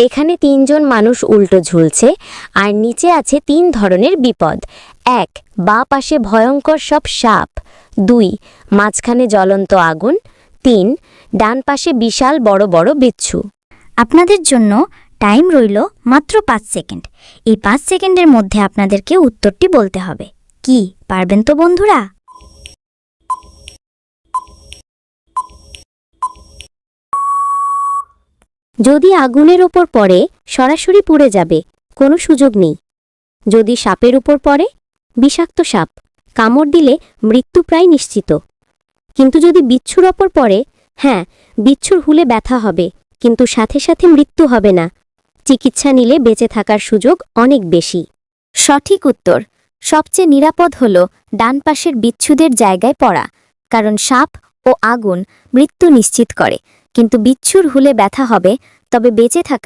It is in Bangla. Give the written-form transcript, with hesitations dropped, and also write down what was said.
এখানে তিনজন মানুষ উল্টো ঝুলছে আর নিচে আছে তিন ধরনের বিপদ। ১. বাঁ পাশে ভয়ঙ্কর সব সাপ। ২. মাঝখানে জ্বলন্ত আগুন। ৩. ডান পাশে বিশাল বড় বড় বিচ্ছু। আপনাদের জন্য টাইম রইল মাত্র ৫ সেকেন্ড। এই ৫ সেকেন্ডের মধ্যে আপনাদেরকে উত্তরটি বলতে হবে। কি পারবেন তো বন্ধুরা? যদি আগুনের ওপর পড়ে সরাসরি পুড়ে যাবে, কোনো সুযোগ নেই। যদি সাপের উপর পড়ে, বিষাক্ত সাপ, কামড় দিলে মৃত্যু প্রায় নিশ্চিত। কিন্তু যদি বিচ্ছুর ওপর পড়ে, হ্যাঁ, বিচ্ছুর হুলে ব্যথা হবে, কিন্তু সাথে সাথে মৃত্যু হবে না। চিকিৎসা নিলে বেঁচে থাকার সুযোগ অনেক বেশি। সঠিক উত্তর, সবচেয়ে নিরাপদ হল ডান পাশের বিচ্ছুদের জায়গায় পড়া, কারণ সাপ ও আগুন মৃত্যু নিশ্চিত করে, কিন্তু বিচ্ছুর হুলে ব্যথা হবে, তবে বেঁচে থাকা